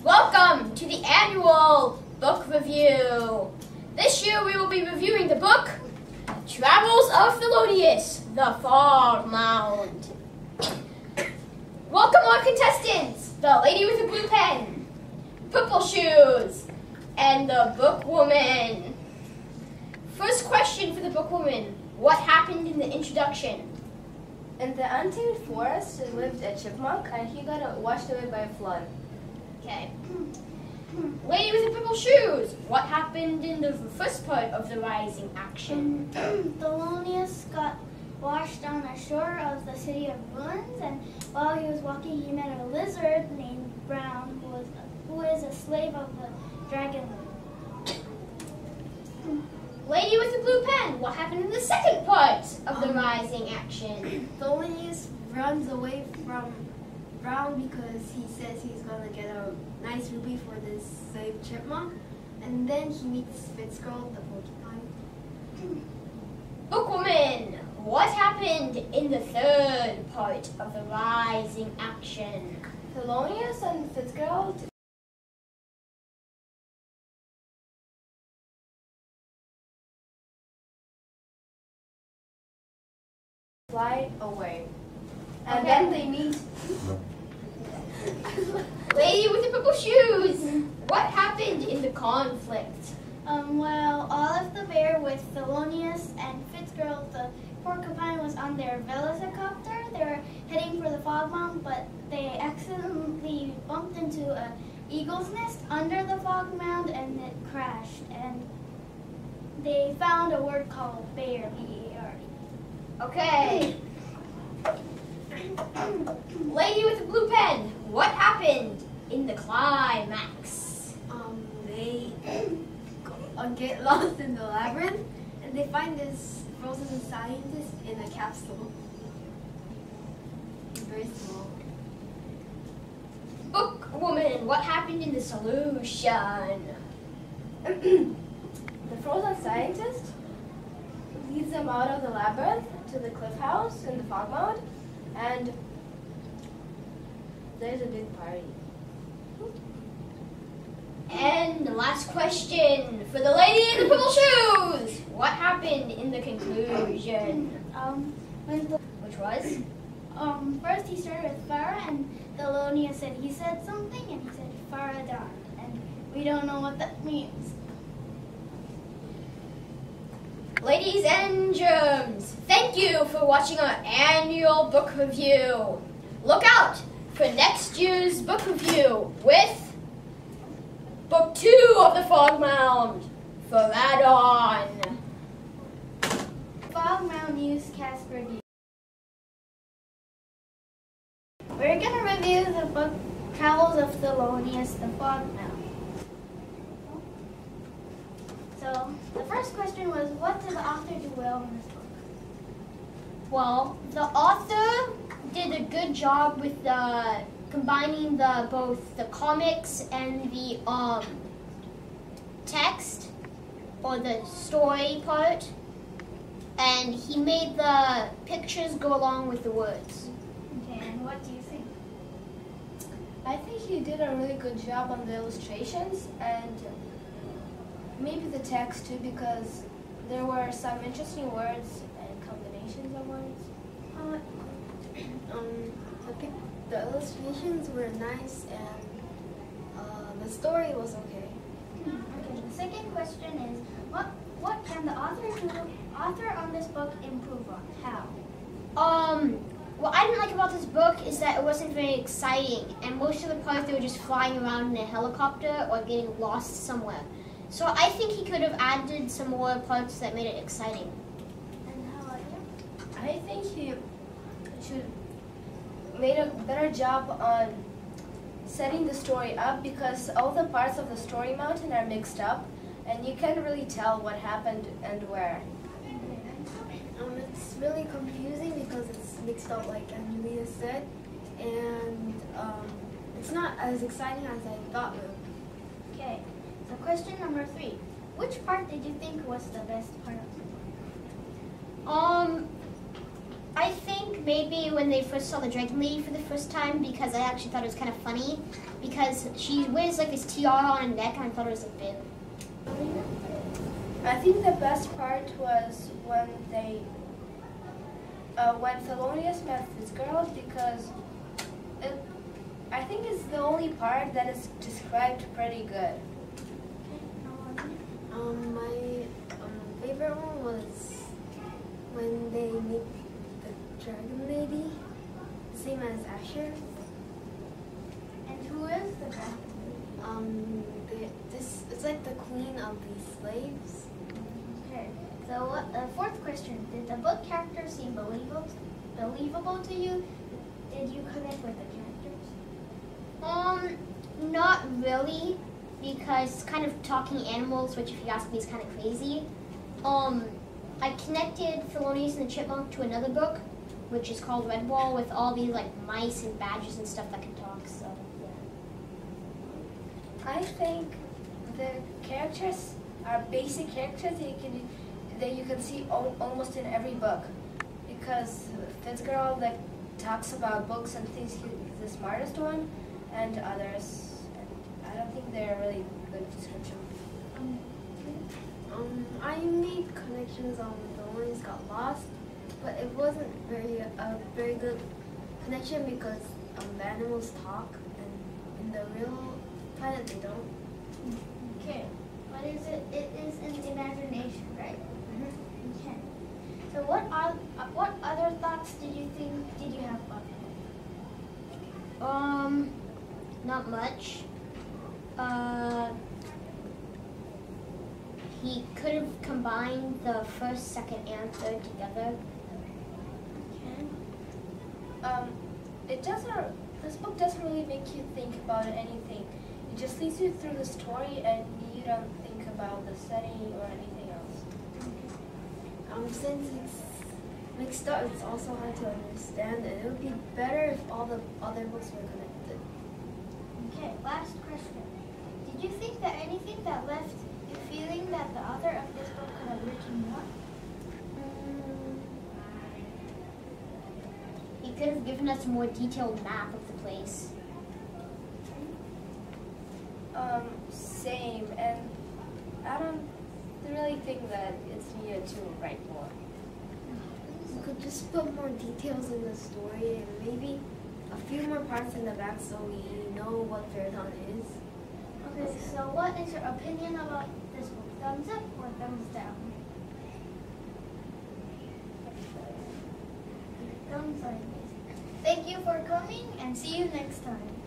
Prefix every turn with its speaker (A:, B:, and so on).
A: Welcome to the annual book review. This year we will be reviewing the book Travels of Thelonious, The Fog Mound. Welcome our contestants, the lady with the blue pen, purple shoes, and the bookwoman. First question for the bookwoman. What happened in the introduction?
B: In the untamed forest lived a chipmunk, and he got washed away by a flood.
A: Okay. Lady with the purple shoes. What happened in the first part of the rising action?
C: Thelonious got washed on the shore of the city of ruins, and while he was walking, he met a lizard named Brown, who is a slave of the dragon.
A: Lady with the blue pen. What happened in the second part of the rising action?
D: Thelonious runs away from Brown because he says he's gonna get a nice ruby for this slave chipmunk, and then he meets Fitzgerald the porcupine.
A: Bookwoman. What happened in the third part of the rising action?
B: Thelonious and Fitzgerald fly away. And then they meet
A: Lady with the purple shoes. What happened in the conflict?
C: Well, Olive the bear with Thelonious and Fitzgerald the porcupine was on their velociraptor. They were heading for the fog mound, but they accidentally bumped into an eagle's nest under the fog mound, and it crashed. And they found a word called bear, B-A-R-E.
A: Okay. Lady with the blue pen. What happened in the climax?
D: They get lost in the labyrinth, and they find this frozen scientist in a capsule. Very small.
A: Bookwoman. What happened in the solution?
B: the frozen scientist leads them out of the labyrinth to the cliff house in the fog mound, and there's a big party.
A: And the last question for the lady in the purple shoes. What happened in the conclusion? Which was?
C: First he started with Farah, and Thelonious said he said something, and he said Farah died, and we don't know what that means.
A: Ladies and germs, thank you for watching our annual book review. Look out for next year's book review with Book 2 of the Fog Mound for add-on.
C: Fog Mound newscast review. We're going to review the book Travels of Thelonious, The Fog Mound. So, the first question was, what did the author do well in this book?
A: Well, the author did a good job with combining both the comics and the text, or the story part, and he made the pictures go along with the words.
C: Okay, and what do you think?
B: I think he did a really good job on the illustrations and maybe the text too, because there were some interesting words and combinations of words.
D: The illustrations were nice, and the story was okay.
C: Okay, the second question is, what can the author on this book improve on? How?
A: What I didn't like about this book is that it wasn't very exciting, and most of the parts they were just flying around in a helicopter or getting lost somewhere. So I think he could have added some more parts that made it exciting.
C: And how about you?
B: I think he should made a better job on setting the story up, because all the parts of the story mountain are mixed up, and you can't really tell what happened and where.
D: It's really confusing because it's mixed up, like Angelina said, and it's not as exciting as I thought it would be.
C: Okay, so question number 3. Which part did you think was the best part of the book?
A: I think maybe when they first saw the Dragon Lady for the first time, because I actually thought it was kind of funny, because she wears like this tiara on her neck, and I thought it was a bib.
B: I think the best part was when when Thelonious met this girl, because I think it's the only part that is described pretty good.
D: My favorite one was when they meet the Dragon Lady, same as Asher.
C: And who is the dragon?
D: It's like the queen of these slaves.
C: Okay. So fourth question: did the book characters seem believable to you? Did you connect with the characters?
A: Not really, because it's kind of talking animals, which if you ask me is kind of crazy. I connected Thelonious and the Chipmunk to another book, which is called Redwall, with all these like mice and badgers and stuff that can talk, so yeah.
B: I think the characters are basic characters that you can see almost in every book, because Fitzgerald like talks about books and thinks he's the smartest one, and others. And I don't think they're really good description.
D: I made connections on the ones got lost, but it wasn't very good connection because the animals talk, and in the real planet they don't.
C: Okay. What is it? It is in imagination, right? Okay. So what other thoughts did you have about it?
A: Not much. He could have combined the first, second, and third together.
B: Okay. This book doesn't really make you think about anything. It just leads you through the story, and you don't think about the setting or anything else.
D: Since it's mixed up, it's also hard to understand, and it would be better if all the other books were connected.
C: Okay. Last question. Did you think that anything that left you feeling that the author of this book could have written more?
A: He could have given us a more detailed map of the place.
B: Same, and I don't really think that it's needed to write more.
D: You could just put more details in the story and maybe a few more parts in the back so we know what Fairytown is.
C: Okay, so what is your opinion about this book? Thumbs up or thumbs down? Thumbs are amazing. Thank you for coming and see you next time.